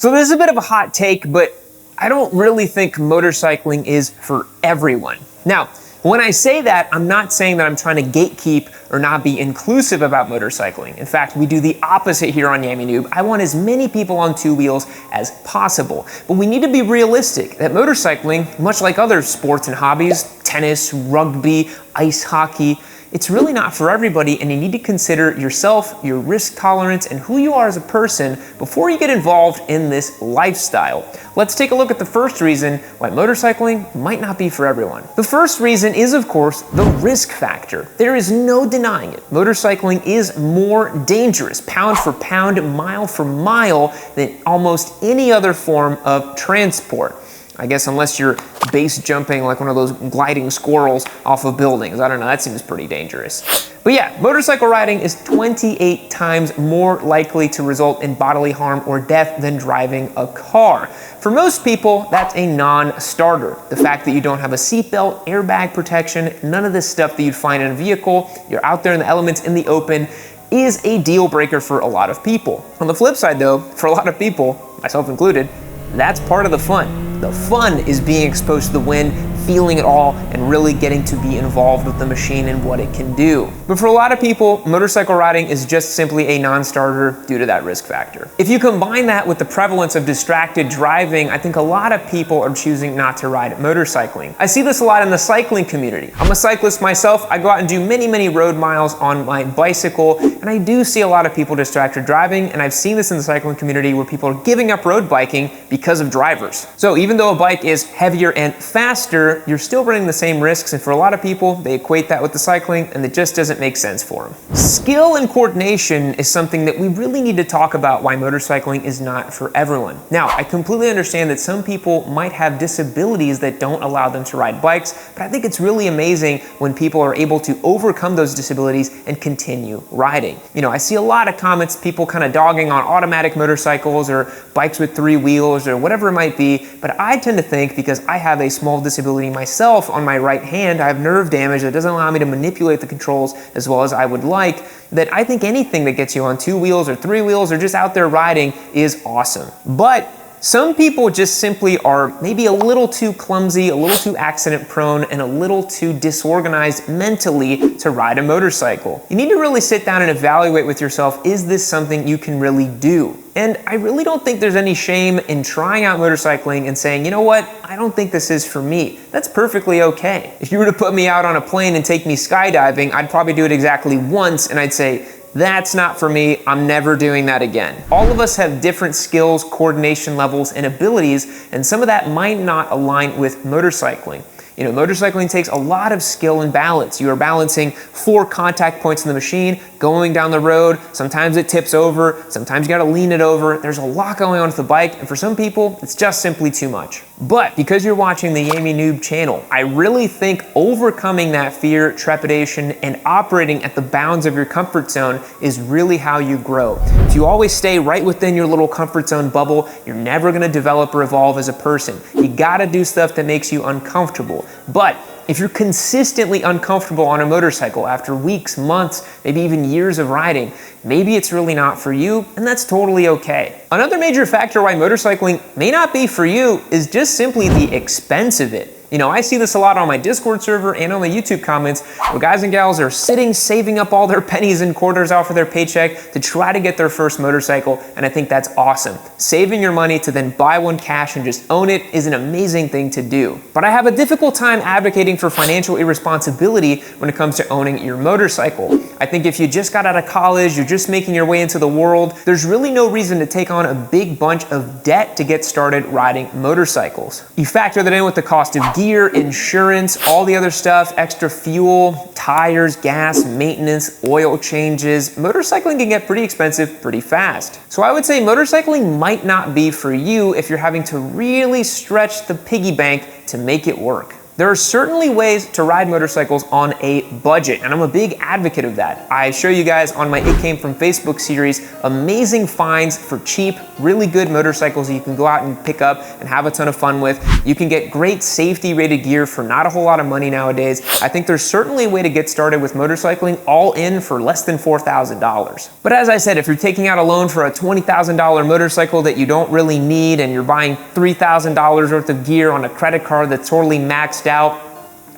So this is a bit of a hot take, but I don't really think motorcycling is for everyone. Now, when I say that, I'm not saying that I'm trying to gatekeep or not be inclusive about motorcycling. In fact, we do the opposite here on Yami Noob. I want as many people on two wheels as possible. But we need to be realistic that motorcycling, much like other sports and hobbies, tennis, rugby, ice hockey, it's really not for everybody, and you need to consider yourself, your risk tolerance, and who you are as a person before you get involved in this lifestyle. Let's take a look at the first reason why motorcycling might not be for everyone. The first reason is, of course, the risk factor. There is no denying it. Motorcycling is more dangerous, pound for pound, mile for mile, than almost any other form of transport. I guess unless you're base jumping like one of those gliding squirrels off of buildings. I don't know, that seems pretty dangerous. But yeah, motorcycle riding is 28 times more likely to result in bodily harm or death than driving a car. For most people, that's a non-starter. The fact that you don't have a seatbelt, airbag protection, none of this stuff that you'd find in a vehicle, you're out there in the elements in the open, is a deal breaker for a lot of people. On the flip side though, for a lot of people, myself included, that's part of the fun. The fun is being exposed to the wind, feeling it all, and really getting to be involved with the machine and what it can do. But for a lot of people, motorcycle riding is just simply a non-starter due to that risk factor. If you combine that with the prevalence of distracted driving, I think a lot of people are choosing not to ride motorcycling. I see this a lot in the cycling community. I'm a cyclist myself. I go out and do many, many road miles on my bicycle, and I do see a lot of people distracted driving, and I've seen this in the cycling community where people are giving up road biking because of drivers. So even though a bike is heavier and faster, you're still running the same risks, and for a lot of people, they equate that with the cycling, and it just doesn't make sense for them. Skill and coordination is something that we really need to talk about why motorcycling is not for everyone. Now, I completely understand that some people might have disabilities that don't allow them to ride bikes, but I think it's really amazing when people are able to overcome those disabilities and continue riding. You know, I see a lot of comments, people kind of dogging on automatic motorcycles or bikes with 3 wheels or whatever it might be, but I tend to think, because I have a small disability myself on my right hand, I have nerve damage that doesn't allow me to manipulate the controls as well as I would like, that I think anything that gets you on 2 wheels or 3 wheels or just out there riding is awesome. But some people just simply are maybe a little too clumsy, a little too accident prone, and a little too disorganized mentally to ride a motorcycle. You need to really sit down and evaluate with yourself, is this something you can really do? And I really don't think there's any shame in trying out motorcycling and saying, you know what, I don't think this is for me. That's perfectly okay. If you were to put me out on a plane and take me skydiving, I'd probably do it exactly once and I'd say, that's not for me, I'm never doing that again. All of us have different skills, coordination levels, and abilities, and some of that might not align with motorcycling. You know, motorcycling takes a lot of skill and balance. You are balancing 4 contact points in the machine, going down the road. Sometimes it tips over, sometimes you gotta lean it over. There's a lot going on with the bike, and for some people, it's just simply too much. But because you're watching the Yami Noob channel, I really think overcoming that fear, trepidation, and operating at the bounds of your comfort zone is really how you grow. If you always stay right within your little comfort zone bubble, you're never gonna develop or evolve as a person. You gotta do stuff that makes you uncomfortable. But if you're consistently uncomfortable on a motorcycle after weeks, months, maybe even years of riding, maybe it's really not for you, and that's totally okay. Another major factor why motorcycling may not be for you is just simply the expense of it. You know, I see this a lot on my Discord server and on the YouTube comments where guys and gals are sitting, saving up all their pennies and quarters off of their paycheck to try to get their first motorcycle, and I think that's awesome. Saving your money to then buy one cash and just own it is an amazing thing to do. But I have a difficult time advocating for financial irresponsibility when it comes to owning your motorcycle. I think if you just got out of college, you're just making your way into the world, there's really no reason to take on a big bunch of debt to get started riding motorcycles. You factor that in with the cost of gear, insurance, all the other stuff, extra fuel, tires, gas, maintenance, oil changes. Motorcycling can get pretty expensive pretty fast. So I would say motorcycling might not be for you if you're having to really stretch the piggy bank to make it work. There are certainly ways to ride motorcycles on a budget, and I'm a big advocate of that. I show you guys on my It Came From Facebook series amazing finds for cheap, really good motorcycles that you can go out and pick up and have a ton of fun with. You can get great safety rated gear for not a whole lot of money nowadays. I think there's certainly a way to get started with motorcycling all in for less than $4,000. But as I said, if you're taking out a loan for a $20,000 motorcycle that you don't really need and you're buying $3,000 worth of gear on a credit card that's totally maxed out,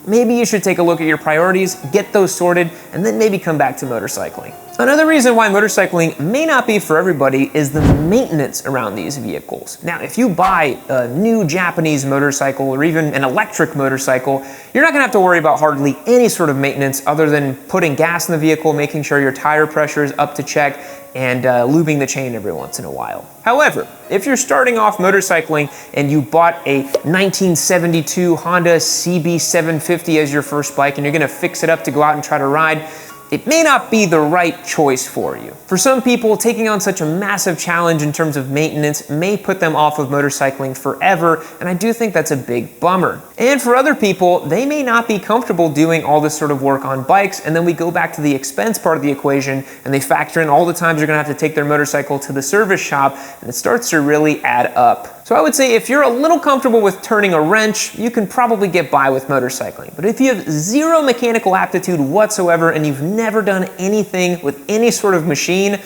maybe you should take a look at your priorities, get those sorted, and then maybe come back to motorcycling. Another reason why motorcycling may not be for everybody is the maintenance around these vehicles. Now, if you buy a new Japanese motorcycle or even an electric motorcycle, you're not gonna have to worry about hardly any sort of maintenance other than putting gas in the vehicle, making sure your tire pressure is up to check, and lubing the chain every once in a while. However, if you're starting off motorcycling and you bought a 1972 Honda CB750 as your first bike and you're gonna fix it up to go out and try to ride, it may not be the right choice for you. For some people, taking on such a massive challenge in terms of maintenance may put them off of motorcycling forever, and I do think that's a big bummer. And for other people, they may not be comfortable doing all this sort of work on bikes, and then we go back to the expense part of the equation, and they factor in all the times you're gonna have to take their motorcycle to the service shop, and it starts to really add up. So I would say if you're a little comfortable with turning a wrench, you can probably get by with motorcycling. But if you have zero mechanical aptitude whatsoever and you've never done anything with any sort of machine,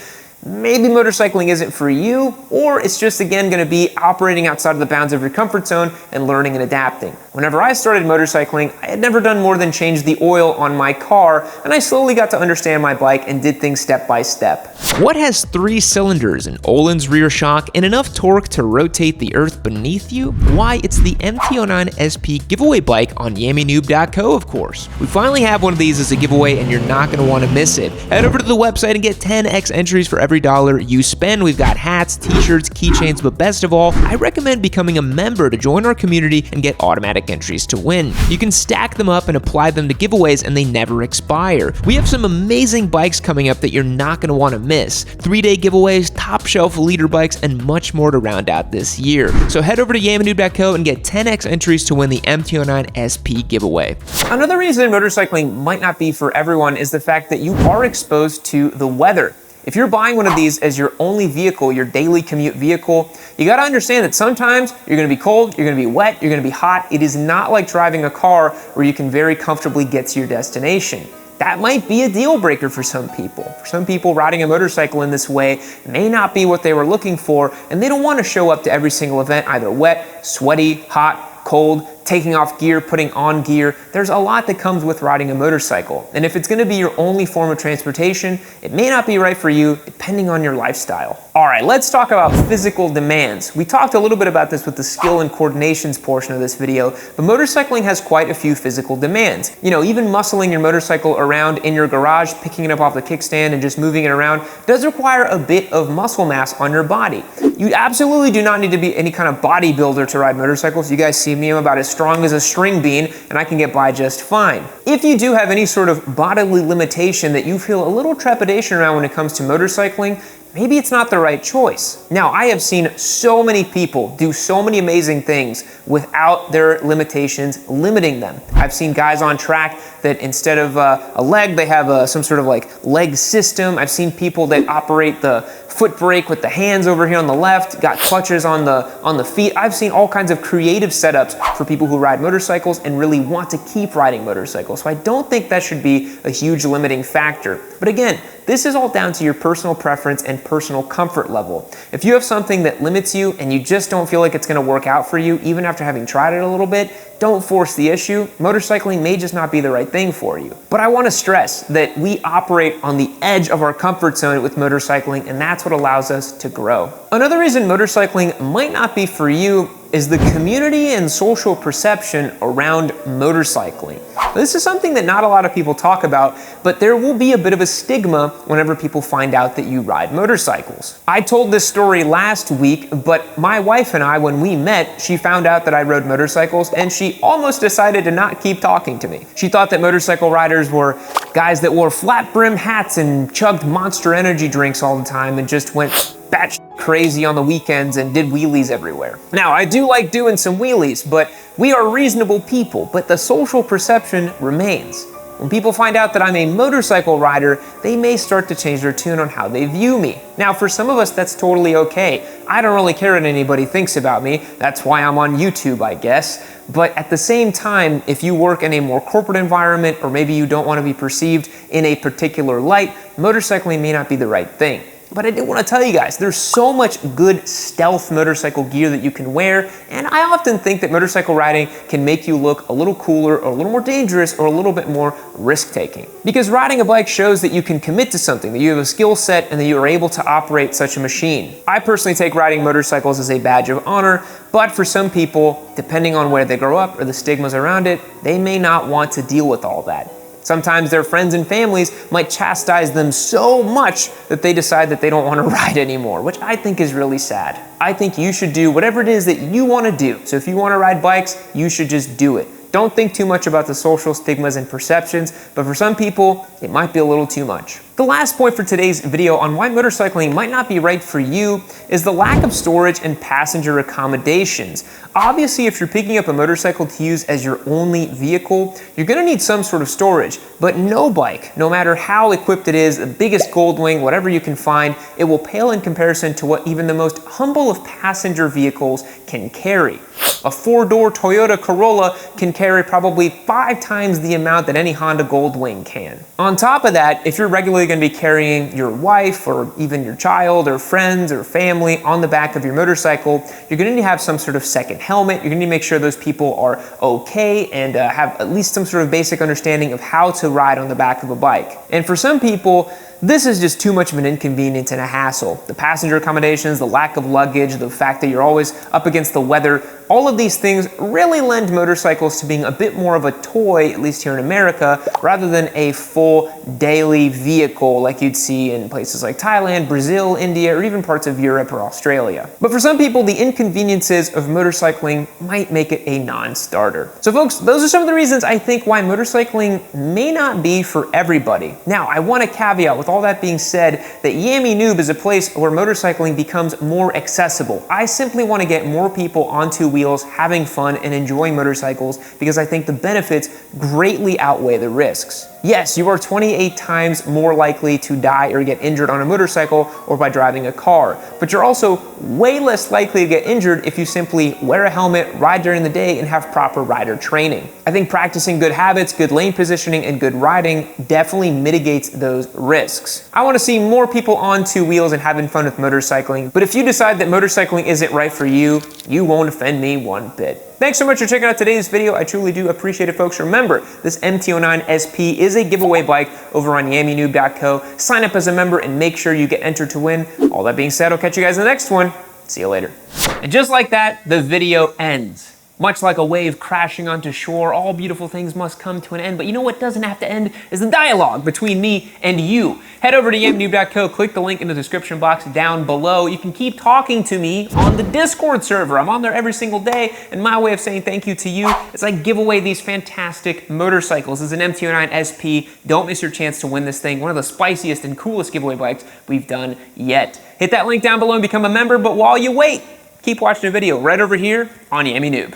maybe motorcycling isn't for you, or it's just again gonna be operating outside of the bounds of your comfort zone and learning and adapting. Whenever I started motorcycling, I had never done more than change the oil on my car, and I slowly got to understand my bike and did things step by step. What has 3 cylinders, an Öhlins rear shock, and enough torque to rotate the earth beneath you? Why, it's the MT-09 SP giveaway bike on YamiNoob.co, of course. We finally have one of these as a giveaway, and you're not gonna wanna miss it. Head over to the website and get 10x entries for every $1 you spend. We've got hats, t-shirts, keychains, but best of all, I recommend becoming a member to join our community and get automatic entries to win. You can stack them up and apply them to giveaways and they never expire. We have some amazing bikes coming up that you're not going to want to miss. 3-day giveaways, top shelf leader bikes, and much more to round out this year. So head over to YamiNoob.co and get 10x entries to win the MT-09 SP giveaway. Another reason motorcycling might not be for everyone is the fact that you are exposed to the weather. If you're buying one of these as your only vehicle, your daily commute vehicle, you gotta understand that sometimes you're gonna be cold, you're gonna be wet, you're gonna be hot. It is not like driving a car where you can very comfortably get to your destination. That might be a deal breaker for some people. For some people, riding a motorcycle in this way may not be what they were looking for, and they don't wanna show up to every single event either wet, sweaty, hot, cold, taking off gear, putting on gear. There's a lot that comes with riding a motorcycle. And if it's gonna be your only form of transportation, it may not be right for you depending on your lifestyle. All right, let's talk about physical demands. We talked a little bit about this with the skill and coordinations portion of this video, but motorcycling has quite a few physical demands. You know, even muscling your motorcycle around in your garage, picking it up off the kickstand and just moving it around does require a bit of muscle mass on your body. You absolutely do not need to be any kind of bodybuilder to ride motorcycles. You guys see me, I'm about as strong as a string bean, and I can get by just fine. If you do have any sort of bodily limitation that you feel a little trepidation around when it comes to motorcycling, maybe it's not the right choice. Now, I have seen so many people do so many amazing things without their limitations limiting them. I've seen guys on track that instead of a leg, they have some sort of like leg system. I've seen people that operate the foot brake with the hands over here on the left, got clutches on the feet. I've seen all kinds of creative setups for people who ride motorcycles and really want to keep riding motorcycles. So I don't think that should be a huge limiting factor. But again, this is all down to your personal preference and personal comfort level. If you have something that limits you and you just don't feel like it's gonna work out for you, even after having tried it a little bit, don't force the issue. Motorcycling may just not be the right thing for you. But I wanna stress that we operate on the edge of our comfort zone with motorcycling, and that's what allows us to grow. Another reason motorcycling might not be for you is the community and social perception around motorcycling. This is something that not a lot of people talk about, but there will be a bit of a stigma whenever people find out that you ride motorcycles. I told this story last week, but my wife and I, when we met, she found out that I rode motorcycles and she almost decided to not keep talking to me. She thought that motorcycle riders were guys that wore flat brim hats and chugged Monster Energy drinks all the time and just went batshit crazy on the weekends and did wheelies everywhere. Now, I do like doing some wheelies, but we are reasonable people, but the social perception remains. When people find out that I'm a motorcycle rider, they may start to change their tune on how they view me. Now, for some of us, that's totally okay. I don't really care what anybody thinks about me. That's why I'm on YouTube, I guess. But at the same time, if you work in a more corporate environment, or maybe you don't want to be perceived in a particular light, motorcycling may not be the right thing. But I did want to tell you guys, there's so much good stealth motorcycle gear that you can wear, and I often think that motorcycle riding can make you look a little cooler or a little more dangerous or a little bit more risk-taking. Because riding a bike shows that you can commit to something, that you have a skill set, and that you are able to operate such a machine. I personally take riding motorcycles as a badge of honor, but for some people, depending on where they grow up or the stigmas around it, they may not want to deal with all that. Sometimes their friends and families might chastise them so much that they decide that they don't want to ride anymore, which I think is really sad. I think you should do whatever it is that you want to do. So if you want to ride bikes, you should just do it. Don't think too much about the social stigmas and perceptions, but for some people, it might be a little too much. The last point for today's video on why motorcycling might not be right for you is the lack of storage and passenger accommodations. Obviously, if you're picking up a motorcycle to use as your only vehicle, you're gonna need some sort of storage, but no bike, no matter how equipped it is, the biggest Goldwing, whatever you can find, it will pale in comparison to what even the most humble of passenger vehicles can carry. A four-door Toyota Corolla can carry probably 5 times the amount that any Honda Goldwing can. On top of that, if you're regularly going to be carrying your wife or even your child or friends or family on the back of your motorcycle, you're going to need to have some sort of second helmet. You're going to need to make sure those people are okay and have at least some sort of basic understanding of how to ride on the back of a bike. And for some people, this is just too much of an inconvenience and a hassle. The passenger accommodations, the lack of luggage, the fact that you're always up against the weather, all of these things really lend motorcycles to being a bit more of a toy, at least here in America, rather than a full daily vehicle like you'd see in places like Thailand, Brazil, India, or even parts of Europe or Australia. But for some people, the inconveniences of motorcycling might make it a non-starter. So folks, those are some of the reasons I think why motorcycling may not be for everybody. Now, I want to caveat with all that being said that Yami Noob is a place where motorcycling becomes more accessible. I simply want to get more people onto wheels, having fun, and enjoying motorcycles because I think the benefits greatly outweigh the risks. Yes, you are 28 times more likely to die or get injured on a motorcycle or by driving a car, but you're also way less likely to get injured if you simply wear a helmet, ride during the day, and have proper rider training. I think practicing good habits, good lane positioning, and good riding definitely mitigates those risks. I want to see more people on 2 wheels and having fun with motorcycling, but if you decide that motorcycling isn't right for you, you won't offend me one bit. Thanks so much for checking out today's video. I truly do appreciate it, folks. Remember, this MT-09 SP is a giveaway bike over on yaminoob.co. Sign up as a member and make sure you get entered to win. All that being said, I'll catch you guys in the next one. See you later. And just like that, the video ends. Much like a wave crashing onto shore, all beautiful things must come to an end. But you know what doesn't have to end is the dialogue between me and you. Head over to yaminoob.co, click the link in the description box down below. You can keep talking to me on the Discord server. I'm on there every single day, and my way of saying thank you to you is I give away these fantastic motorcycles. This is an MT-09 SP. Don't miss your chance to win this thing. One of the spiciest and coolest giveaway bikes we've done yet. Hit that link down below and become a member, but while you wait, keep watching the video right over here on Yami Noob.